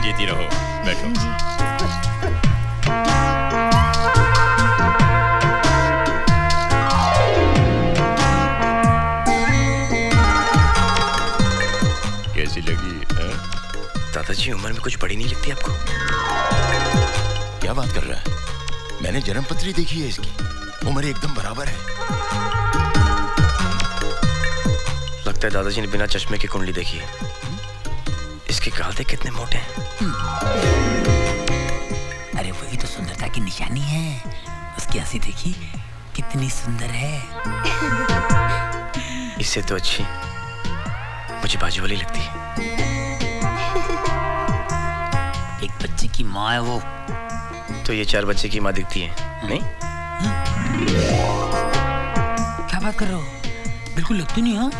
जीती रहो। बैठो। कैसी लगी? दादाजी उम्र में कुछ बड़ी नहीं लगती आपको? क्या बात कर रहा है? मैंने जन्मपत्री देखी है इसकी, उम्र एकदम बराबर है। लगता है दादाजी ने बिना चश्मे की कुंडली देखी है। इसके गाल देख कितने मोटे हैं। अरे वही तो सुंदरता की निशानी है। उसकी हंसी देखी कितनी सुंदर है। इससे तो अच्छी मुझे बाजू वाली लगती है। एक बच्चे की माँ है वो। तो ये 4 बच्चे की माँ दिखती है, नहीं? क्या बात कर रहे हो? बिल्कुल लगती नहीं। हाँ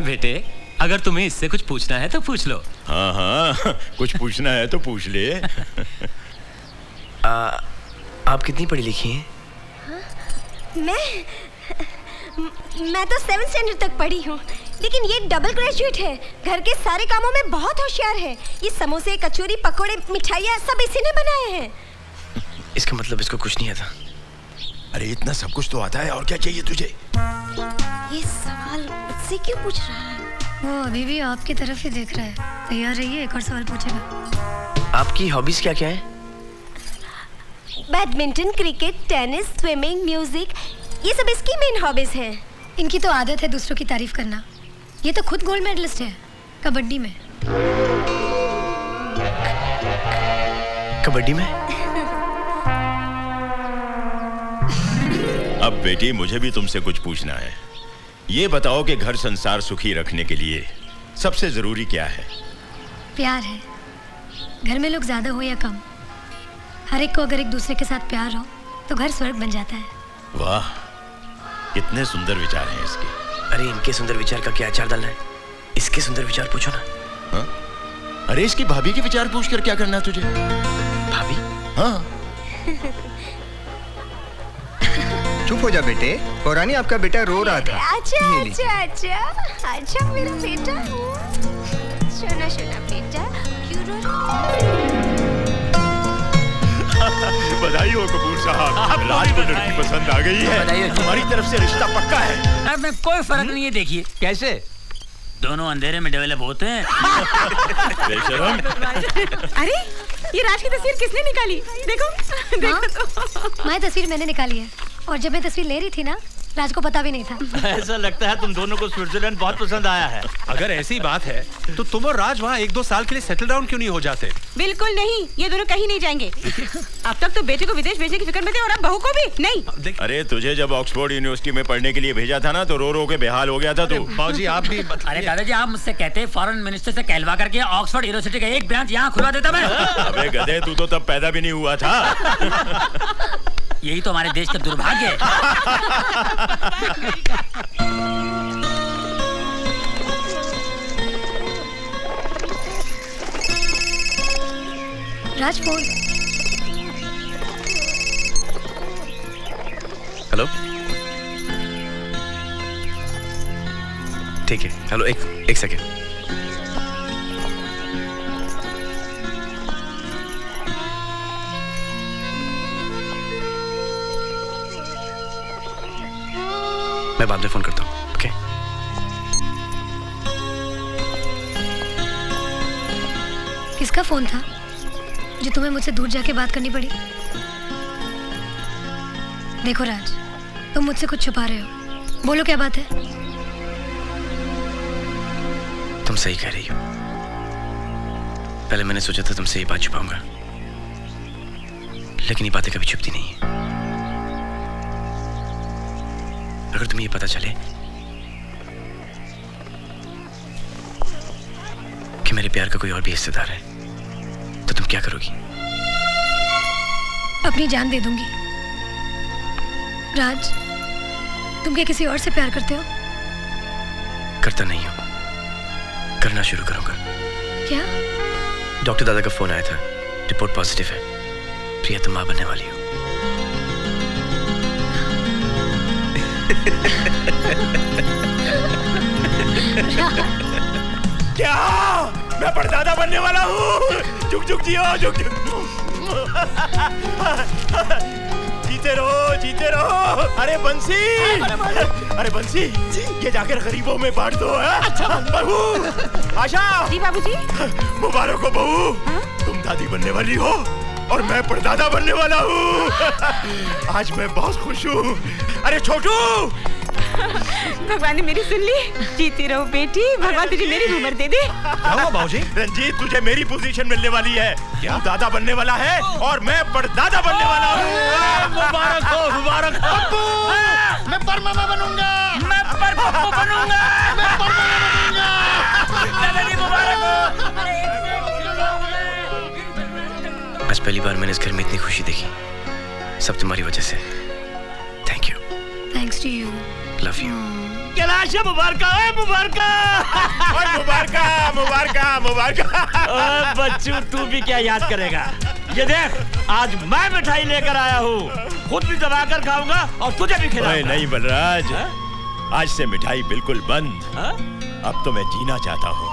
बेटे, अगर तुम्हें इससे कुछ पूछना है तो पूछ लो। हाँ हाँ, कुछ पूछना है तो पूछ ले। आप कितनी पढ़ी लिखी हैं? मैं तो 7th स्टैंडर्ड तक पढ़ी हूँ, लेकिन ये डबल ग्रेजुएट है। घर के सारे कामों में बहुत होशियार है। ये समोसे, कचौरी, पकोड़े, मिठाइयाँ सब इसी ने बनाए हैं। इसका मतलब इसको कुछ नहीं आता। अरे इतना सब कुछ तो आता है, और क्या चाहिए तुझे? ये सवाल मुझसे क्यों पूछ रहा है? वो अभी भी आपकी तरफ ही देख रहा है। तैयार रहिए, एक और सवाल पूछेगा। आपकी हॉबीज क्या क्या है? Badminton, cricket, tennis, swimming, music, ये सब इसकी मेन हॉबीज हैं। इनकी तो आदत है दूसरों की तारीफ करना। ये तो खुद गोल्ड मेडलिस्ट है कबड्डी में। कबड्डी में? अब बेटी, मुझे भी तुमसे कुछ पूछना है। ये बताओ कि घर संसार सुखी रखने के लिए सबसे जरूरी क्या है? प्यार है। घर में लोग ज्यादा हो या कम, हर एक को अगर एक दूसरे के साथ प्यार हो तो घर स्वर्ग बन जाता है। वाह, कितने सुंदर विचार हैं इसके। अरे इनके सुंदर विचार का क्या अचार डालना है? इसके सुंदर विचार पूछो ना। हाँ? अरे इसकी भाभी के विचार पूछकर क्या करना है तुझे? भाभी? हाँ। चुप हो जा बेटे, पौरानी आपका बेटा रो रहा था। अच्छा अच्छा अच्छा अच्छा मेरा बेटा। सुना सुना बेटा, क्यों रो रहा है? बधाई हो कपूर साहब, राज को लड़की पसंद आ गई है। हमारी तरफ से रिश्ता पक्का है। अब में कोई फर्क नहीं है। देखिए कैसे? दोनों अंधेरे में डेवलप होते हैं। बेशरम। अरे ये राज की तस्वीर किसने निकाली? देखो देखो तो। मैं तस्वीर मैंने निकाली है, और जब मैं तस्वीर ले रही थी ना, राज को पता भी नहीं था। ऐसा लगता है तुम दोनों को स्विट्जरलैंड बहुत पसंद आया है। अगर ऐसी बात है तो तुम और राज वहाँ 1-2 साल के लिए सेटल डाउन क्यों नहीं हो जाते? बिल्कुल नहीं, ये दोनों कहीं नहीं जाएंगे। अब तक तो बेटे को विदेश भेजने की फिक्र में थे, और अब बहू को भी नहीं। अरे तुझे जब ऑक्सफोर्ड यूनिवर्सिटी में पढ़ने के लिए भेजा था ना, तो रो रो के बेहाल हो गया था तू। बाबूजी आप भी अरे दादाजी, आप मुझसे कहते फॉरेन मिनिस्टर से कहलवा करके ऑक्सफोर्ड यूनिवर्सिटी का एक ब्रांच यहाँ खुलवा देता मैं। अबे गधे, तू तो तब पैदा भी नहीं हुआ था। यही तो हमारे देश का दुर्भाग्य है। राज फोन। हेलो? ठीक है, हेलो, एक सेकेंड। मैं बाद में फोन करता हूँ, ओके? किसका फोन था जो तुम्हें मुझसे दूर जाके बात करनी पड़ी? देखो राज, तुम मुझसे कुछ छुपा रहे हो। बोलो क्या बात है? तुम सही कह रही हो। पहले मैंने सोचा था तुमसे ये बात छुपाऊंगा, लेकिन ये बातें कभी छुपती नहीं है। अगर तुम्हें ये पता चले कि मेरे प्यार का कोई और भी हिस्सेदार है, तो तुम क्या करोगी? अपनी जान दे दूंगी। राज, तुम क्या किसी और से प्यार करते हो? करता नहीं हूं, करना शुरू करूंगा। क्या? डॉक्टर दादा का फोन आया था, रिपोर्ट पॉजिटिव है। प्रिया, तुम मां बनने वाली हो। क्या? मैं परदादा बनने वाला हूँ। जुग जुग जियो, जुग जुग। जीते रहो, जीते रहो। अरे बंसी, अरे बंसी, ये जाकर गरीबों में बांट दो। अच्छा बहू, आशा। जी बाबूजी। मुबारक हो बहू, तुम दादी बनने वाली हो और मैं परदादा बनने वाला हूँ। आज मैं बहुत खुश हूँ। अरे छोटू, भगवान ने मेरी सुन ली। जीती रहो बेटी, भगवान तुझे मेरी उम्र दे दे। क्या हुआ बाबूजी? रंजीत, तुझे मेरी पोजीशन मिलने वाली है। क्या दादा बनने वाला है और मैं परदादा बनने वाला हूँ। मुबारक हो, मुबारक हो। मैं परमामा बनूंगा। मैं पर पप्पू बनूंगा। मैं परमामा बनूंगा। दादाजी मुबारक हो। आज पहली बार मैंने इस घर में इतनी खुशी देखी, सब तुम्हारी वजह से। Thank you. Thanks to you. Love you. Kailash मुबारक है, मुबारक। मुबारका, मुबारका, मुबारका। ओए बच्चू, तू भी क्या याद करेगा? ये देख, आज मैं मिठाई लेकर आया हूँ। खुद भी दबाकर खाऊंगा और तुझे भी खिलाऊंगा। नहीं बलराज, आज से मिठाई बिल्कुल बंद। अब तो मैं जीना चाहता हूँ।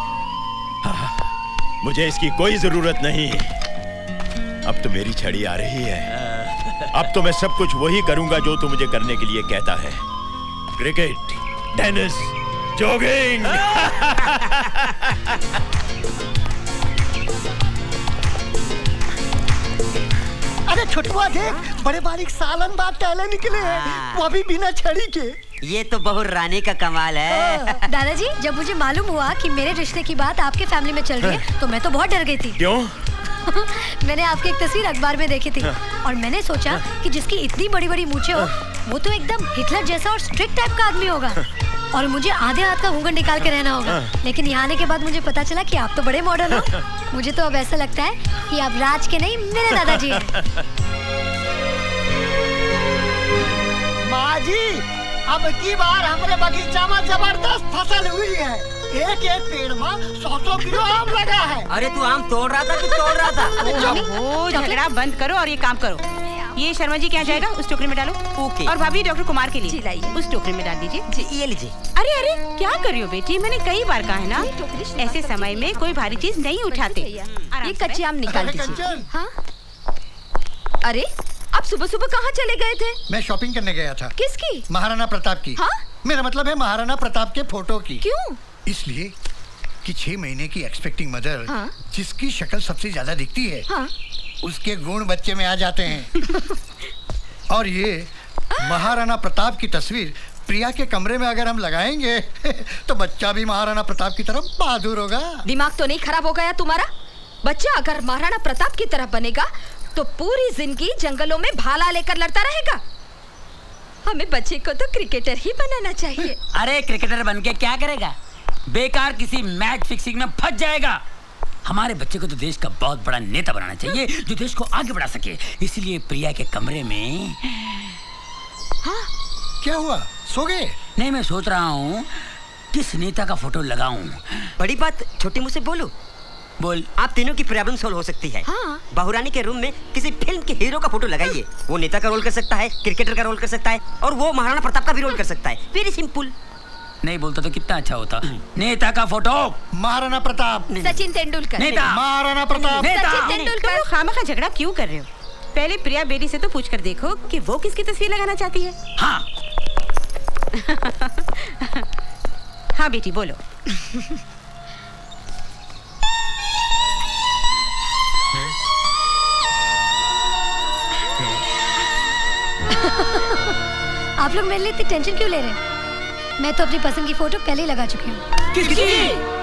मुझे इसकी कोई जरूरत नहीं। अब तो मेरी छड़ी आ रही है। अब तो मैं सब कुछ वही करूंगा जो तू मुझे करने के लिए कहता है। Cricket, tennis, jogging. अरे छोटुआ देख, बड़े बारीक सालन बाद टहले निकले हैं, वो भी बिना छड़ी के। ये तो बहु रानी का कमाल है। दादाजी, जब मुझे मालूम हुआ कि मेरे रिश्ते की बात आपके फैमिली में चल रही है तो मैं तो बहुत डर गई थी। क्यों? मैंने आपकी एक तस्वीर अखबार में देखी थी और मैंने सोचा कि जिसकी इतनी बड़ी बड़ी मूछें हो वो तो एकदम हिटलर जैसा और स्ट्रिक्ट टाइप का आदमी होगा और मुझे आधे हाथ का घूंघट निकाल के रहना होगा। लेकिन यहाँ आने के बाद मुझे पता चला कि आप तो बड़े मॉडर्न हो। मुझे तो अब ऐसा लगता है कि आप राज के नहीं, मेरे दादाजी हैं। माँ जी, अब की बार हमारे बगीचा में जबरदस्त फसल हुई है। एक एक पेड़ में 100 किलो आम लगा है। अरे तू आम तोड़ रहा था कि तोड़ रहा था? ओहो, झगड़ा बंद करो और ये काम करो। ये शर्मा जी क्या जाएगा, उस टोकरी में डालो। ओके। और भाभी डॉक्टर कुमार के लिए जी लाइए। उस टोकरी में डाल दीजिए। जी, ये लीजिए। अरे अरे, क्या कर रही हो बेटी? मैंने कई बार कहा है ना, ऐसे समय में कोई भारी चीज नहीं उठाते। ये कच्चे आम निकाल दीजिए। कंचन, हाँ? अरे, आप सुबह सुबह कहाँ चले गए थे? मैं शॉपिंग करने गया था। किसकी? महाराणा प्रताप की। हाँ? मेरा मतलब है महाराणा प्रताप के फोटो की। क्यों? इसलिए कि 6 महीने की एक्सपेक्टिंग मदर हाँ? जिसकी शक्ल सबसे ज्यादा दिखती है, हाँ? उसके गुण बच्चे में आ जाते हैं। और ये महाराणा प्रताप की तस्वीर प्रिया के कमरे में अगर हम लगाएंगे तो बच्चा भी महाराणा प्रताप की तरफ बहादुर होगा। दिमाग तो नहीं खराब हो गया तुम्हारा? बच्चा अगर महाराणा प्रताप की तरफ बनेगा तो पूरी जिंदगी जंगलों में भाला लेकर लड़ता रहेगा। हमें बच्चे को तो क्रिकेटर ही बनाना चाहिए। अरे क्रिकेटर बन के क्या करेगा? बेकार किसी मैच फिक्सिंग में फंस जाएगा। हमारे बच्चे को तो देश का बहुत बड़ा नेता बनाना चाहिए जो देश को आगे बढ़ा सके। इसलिए प्रिया के कमरे में। हाँ? क्या हुआ, सो गए? नहीं, मैं सोच रहा हूँ किस नेता का फोटो लगाऊं। बड़ी बात छोटी मुँह से बोलूं? बोल। आप तीनों की प्रॉब्लम सॉल्व हो सकती है। हाँ? बहुरानी के रूम में किसी फिल्म के हीरो का फोटो लगाइए। वो नेता का रोल कर सकता है, क्रिकेटर का रोल कर सकता है और वो महाराणा प्रताप का भी रोल कर सकता है। Very simple. नहीं बोलता तो कितना अच्छा होता। नेता का फोटो महाराणा प्रताप। सचिन तेंदुलकर। नेता। महाराणा प्रताप। नेता। सचिन तुम तेंदुलकर। लोग खामखा झगड़ा क्यों कर रहे हो? पहले प्रिया बेटी से तो पूछ कर देखो कि वो किसकी तस्वीर लगाना चाहती है। हाँ। हाँ बेटी बोलो। आप लोग मेरे लिए इतनी टेंशन क्यों ले रहे हैं? मैं तो अपनी पसंद की फोटो पहले ही लगा चुकी हूँ। किसकी?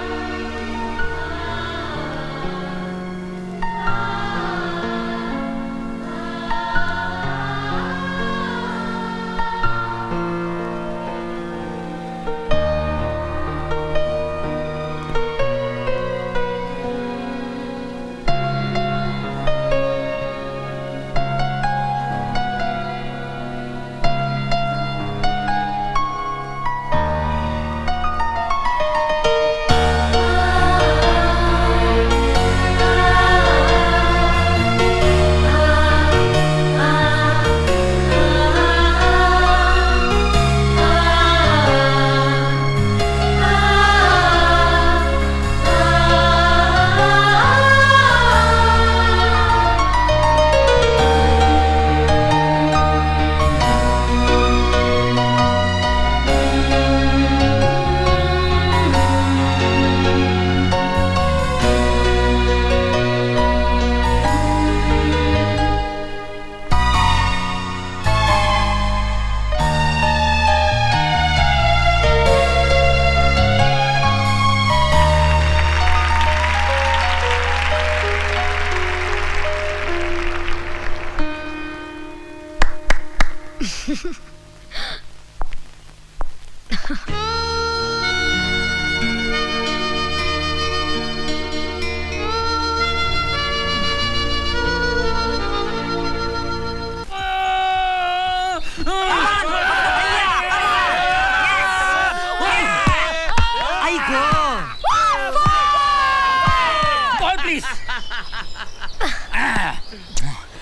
प्लीज।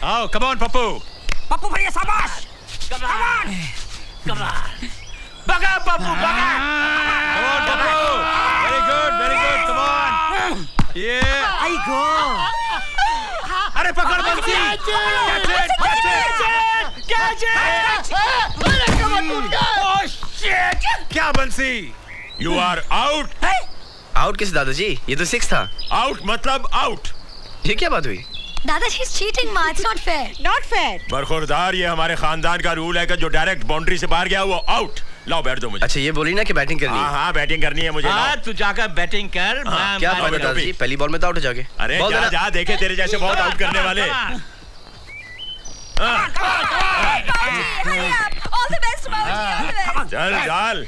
आओ, कम ऑन पप्पू। पप्पू भैया शाबाश। कमान। कमान। बगा पप्पू बगा। Come on, Pappu. Very good, come on. Yeah. आई गो। अरे पकड़ बंसी। क्या बंसी? You are out. आउट किस दादाजी? ये तो 6 था। आउट मतलब आउट। ये क्या बात हुई? दादाजी इज चीटिंग माँ, it's not fair. Not fair. बरखुरदार, ये हमारे खानदान का रूल है कि जो डायरेक्ट बाउंड्री से बाहर गया वो आउट। लाओ बैठ दो मुझे। अच्छा, ये बोली ना कि बैटिंग करनी है। हाँ बैटिंग करनी है मुझे। हाँ, तू जाकर बैटिंग कर। मैं क्या बात है दादाजी? पहली बॉल में तो आउट हो जाओगे। अरे बॉल जा देना। जा, देखे तेरे जैसे बहुत आउट करने वाले। ऑल द बेस्ट बाबूजी, ऑल द बेस्ट। चल डाल।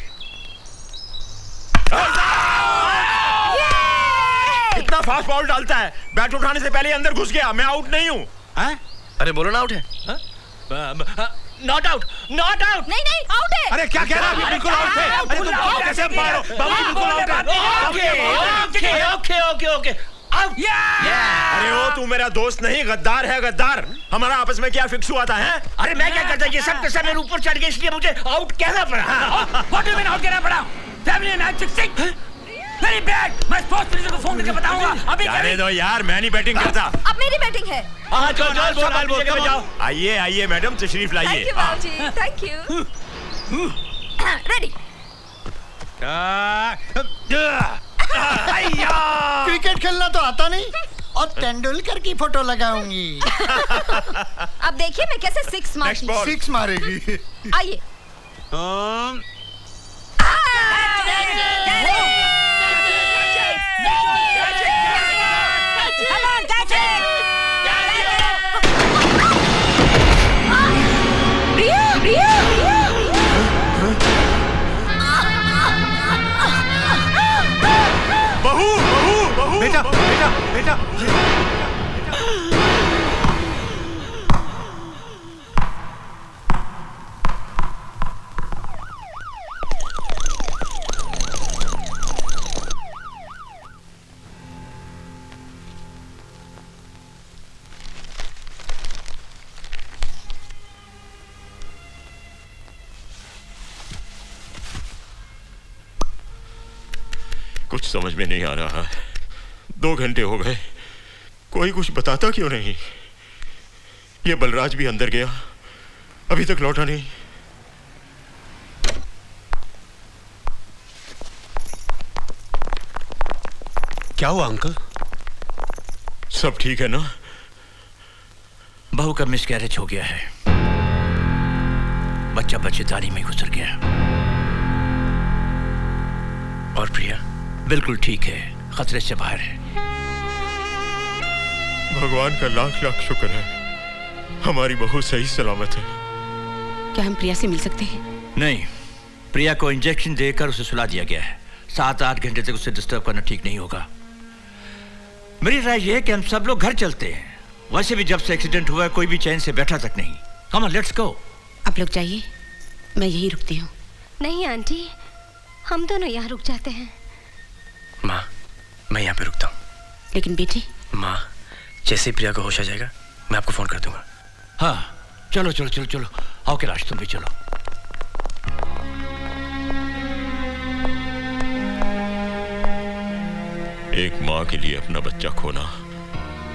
कितना फास्ट बॉल डालता है, बैट उठाने से पहले अंदर घुस गया। मैं आउट नहीं हूँ। अरे बोलो ना आउट है। Not out, not out. नहीं आउट है। अरे क्या कह रहा है? बिल्कुल आउट है। अरे तुम कैसे मारो? बाबू बिल्कुल आउट है। ओके। अरे वो तू मेरा दोस्त नहीं, गद्दार है गद्दार। हमारा आपस में क्या फिक्स हुआ था? है? अरे मैं क्या करता, ये सब कैसे मेरे ऊपर चढ़ गए, इसलिए मुझे आउट कहना पड़ा। What do you mean out कहना पड़ा? Family match 6 very bad. मैं स्पोर्ट्स मिनिस्टर को फोन करके बताऊंगा अभी। जाने दो यार, मैं नहीं बैटिंग करता। अब मेरी बैटिंग है। हाँ चल जाओ। आइए आइए मैडम, तशरीफ थैंक लाइए। यू बाबूजी, थैंक यू। रेडी। क्रिकेट खेलना तो आता नहीं और तेंदुलकर की फोटो लगाऊंगी। अब देखिए मैं कैसे 6 मारती हूँ। 6 मारेगी। आइए। बहू बेटा बेटा बेटा। कुछ समझ में नहीं आ रहा है। 2 घंटे हो गए, कोई कुछ बताता क्यों नहीं? ये बलराज भी अंदर गया, अभी तक लौटा नहीं। क्या हुआ अंकल? सब ठीक है ना? बहू का मिसकैरेज हो गया है। बच्चा बच्चेदानी में गुजर गया। और प्रिया? बिल्कुल ठीक है, खतरे से बाहर है। भगवान का लाख लाख शुक्र है, हमारी बहू सही सलामत है। क्या हम प्रिया से मिल सकते हैं? नहीं, प्रिया को इंजेक्शन देकर उसे सुला दिया गया है। 7-8 घंटे तक उसे डिस्टर्ब करना ठीक नहीं होगा। मेरी राय यह है कि हम सब लोग घर चलते हैं। वैसे भी जब से एक्सीडेंट हुआ है, कोई भी चैन से बैठा तक नहीं। Come on, let's go. आप लोग जाइए, मैं यहीं रुकती हूँ। नहीं आंटी, हम दोनों यहाँ रुक जाते हैं। माँ, मैं यहाँ पे रुकता हूँ। लेकिन बेटी। माँ, जैसे ही प्रिया को होश आ जाएगा मैं आपको फोन कर दूंगा। हाँ चलो चलो चलो चलो। आओ कैलाश, तुम भी चलो। एक माँ के लिए अपना बच्चा खोना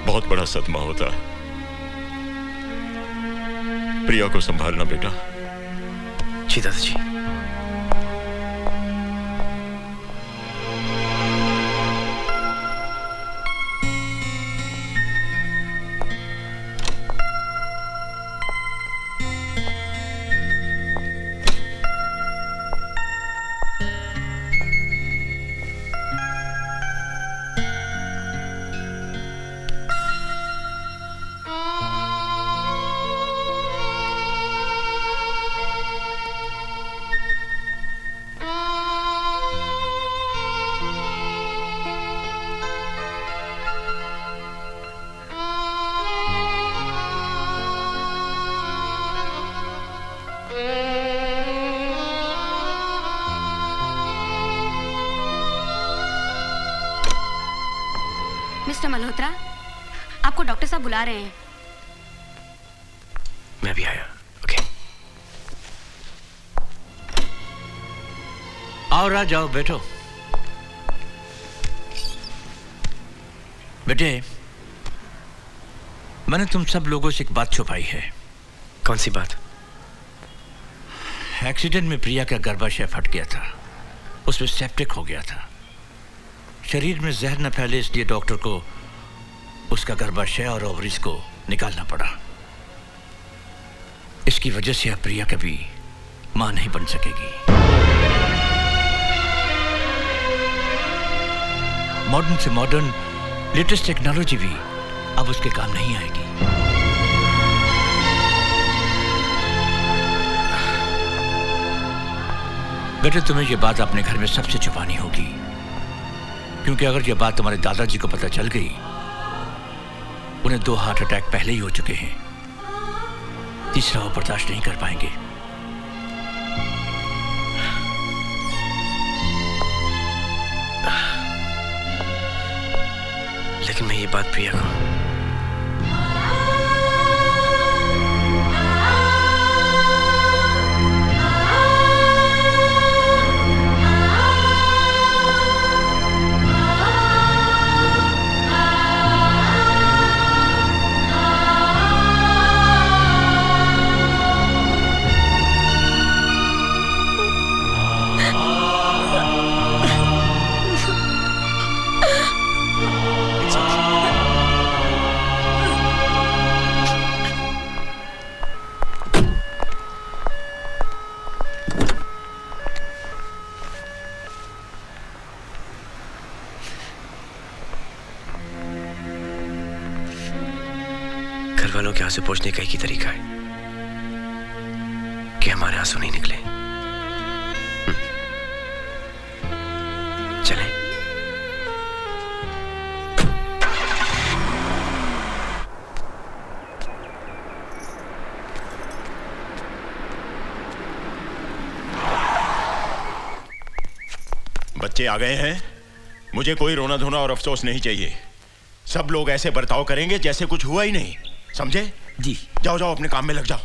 बहुत बड़ा सदमा होता है। प्रिया को संभालना बेटा। जी दादाजी। मिस्टर मल्होत्रा, आपको डॉक्टर साहब बुला रहे हैं। मैं भी आया। ओके। आओ राज, जाओ बैठो। बेटे, मैंने तुम सब लोगों से एक बात छुपाई है। कौन सी बात? एक्सीडेंट में प्रिया का गर्भाशय फट गया था, उसमें सेप्टिक हो गया था। शरीर में जहर न फैले इसलिए डॉक्टर को उसका गर्भाशय और ओवरीज को निकालना पड़ा। इसकी वजह से अब प्रिया कभी मां नहीं बन सकेगी। मॉडर्न से मॉडर्न लेटेस्ट टेक्नोलॉजी भी अब उसके काम नहीं आएगी। बेटे, तुम्हें यह बात अपने घर में सबसे छुपानी होगी, क्योंकि अगर यह बात तुम्हारे दादाजी को पता चल गई, उन्हें 2 हार्ट अटैक पहले ही हो चुके हैं, तीसरा वो बर्दाश्त नहीं कर पाएंगे। लेकिन मैं ये बात प्रिया को घर वालों के आंसू पोंछने का एक ही तरीका है कि हमारे आंसू नहीं निकले। चलें। बच्चे आ गए हैं। मुझे कोई रोना धोना और अफसोस नहीं चाहिए। सब लोग ऐसे बर्ताव करेंगे जैसे कुछ हुआ ही नहीं, समझे? जी। जाओ जाओ, अपने काम में लग जाओ।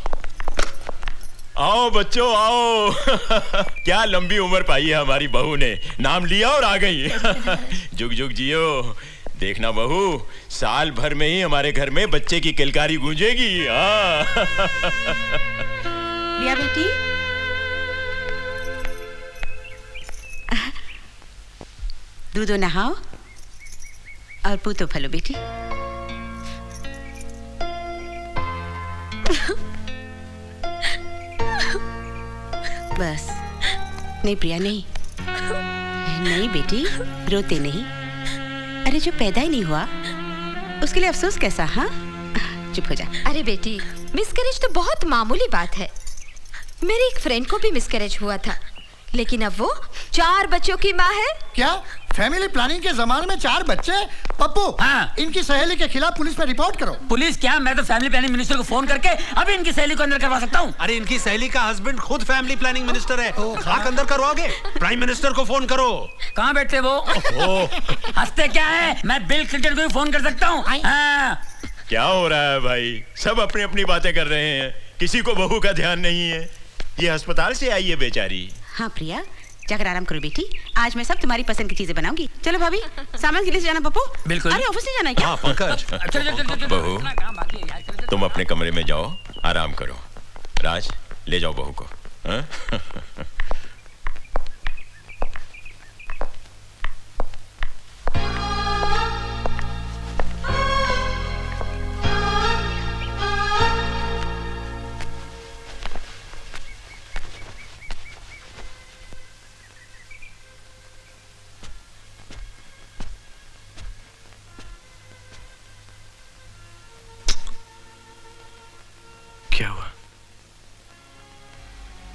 आओ बच्चों आओ। क्या लंबी उम्र पाई है हमारी बहू ने, नाम लिया और आ गई। जुग जुग जियो। देखना बहू, साल भर में ही हमारे घर में बच्चे की किलकारी गूंजेगी। प्रिया बेटी, दूधो नहाओ और पूतो फलो बेटी। बस। नहीं प्रिया, नहीं नहीं बेटी, रोते नहीं। अरे जो पैदा ही नहीं हुआ उसके लिए अफसोस कैसा? हाँ, चुप हो जा। अरे बेटी, मिसकैरेज तो बहुत मामूली बात है। मेरी एक फ्रेंड को भी मिसकैरेज हुआ था, लेकिन अब वो 4 बच्चों की माँ है। क्या फैमिली प्लानिंग के जमाने में 4 बच्चे? पप्पू, हाँ। इनकी सहेली के खिलाफ पुलिस में रिपोर्ट करो। पुलिस क्या, मैं तो फैमिली प्लानिंग मिनिस्टर को फोन करके अभी इनकी सहेली को अंदर करवा सकता हूँ। अरे इनकी सहेली का हस्बैंड खुद फैमिली प्लानिंग मिनिस्टर है। खाक अंदर करवाओगे? प्राइम मिनिस्टर को फोन करो। कहाँ बैठते वो? हंसते क्या है? मैं बिल क्लिंटन को भी फोन कर सकता हूँ। हाँ। क्या हो रहा है भाई? सब अपनी अपनी बातें कर रहे हैं, किसी को बहू का ध्यान नहीं है। ये अस्पताल से आई है बेचारी। हाँ प्रिया, जाकर आराम करो बेटी। आज मैं सब तुम्हारी पसंद की चीजें बनाऊंगी। चलो भाभी, सामान के लिए जाना पप्पू? बिल्कुल। अरे ऑफिस नहीं जाना है क्या? हाँ पंकज। बहू, तुम अपने कमरे में जाओ, आराम करो। राज, ले जाओ बहू को। हाँ? क्या हुआ?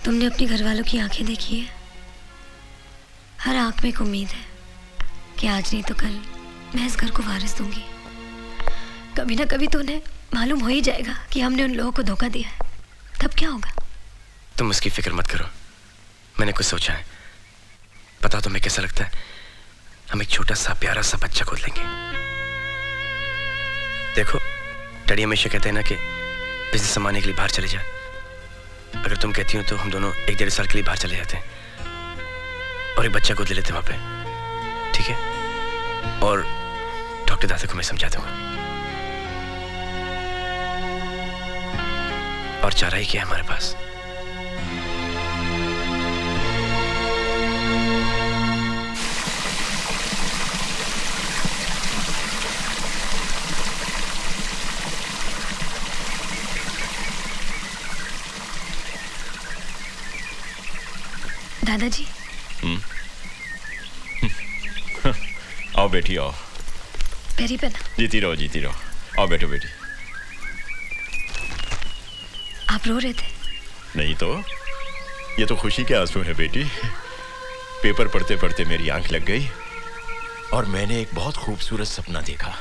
तुमने अपनी घरवालों की आंखें देखी है? हर आंख में एक उम्मीद है कि आज नहीं तो कल मैं इस घर को वारिस दूंगी। कभी ना कभी तो उन्हें मालूम हो ही जाएगा कि हमने उन लोगों को धोखा दिया है। तब क्या होगा? तुम उसकी फिक्र मत करो, मैंने कुछ सोचा है। पता तुम्हें कैसा लगता है? हम एक छोटा सा प्यारा सा बच्चा गोद लेंगे, देखो, डैडी हमेशा कहते हैं ना कि बिजनेस संभालने के लिए बाहर चले जा। अगर तुम कहती हो तो हम दोनों 1-1.5 साल के लिए बाहर चले जाते हैं और एक बच्चा गोद ले लेते हैं वहां पे, ठीक है? और डॉक्टर दादा को मैं समझा दूंगा। और चारा ही क्या है हमारे पास? दादाजी। आओ बेटी आओ। पैरी पे ना। जीती रहो जीती रहो। आओ बैठो बेटी। आप रो रहे थे? नहीं तो, ये तो खुशी के आंसू है बेटी। पेपर पढ़ते पढ़ते मेरी आंख लग गई और मैंने एक बहुत खूबसूरत सपना देखा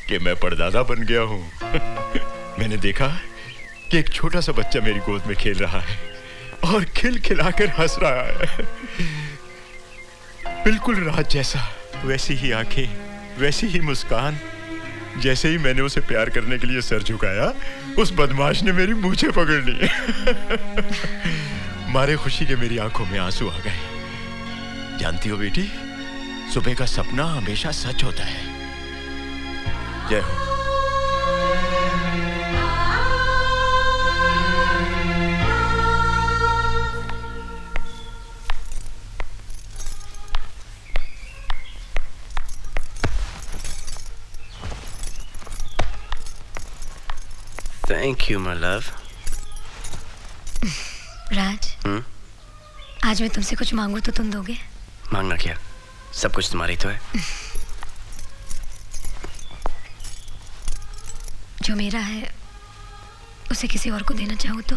कि मैं परदादा बन गया हूँ। मैंने देखा कि एक छोटा सा बच्चा मेरी गोद में खेल रहा है और खिलखिलाकर हंस रहा है। बिल्कुल रात जैसा, वैसी ही आंखें, वैसी ही मुस्कान। जैसे ही मैंने उसे प्यार करने के लिए सर झुकाया, उस बदमाश ने मेरी मूंछें पकड़ ली। मारे खुशी के मेरी आंखों में आंसू आ गए। जानती हो बेटी, सुबह का सपना हमेशा सच होता है। जय हो। Thank you, my love. राज, आज मैं तुमसे कुछ मांगू तो तुम दोगे? मांगना क्या? सब कुछ तुम्हारा ही तो है। जो मेरा है उसे किसी और को देना चाहूँ तो?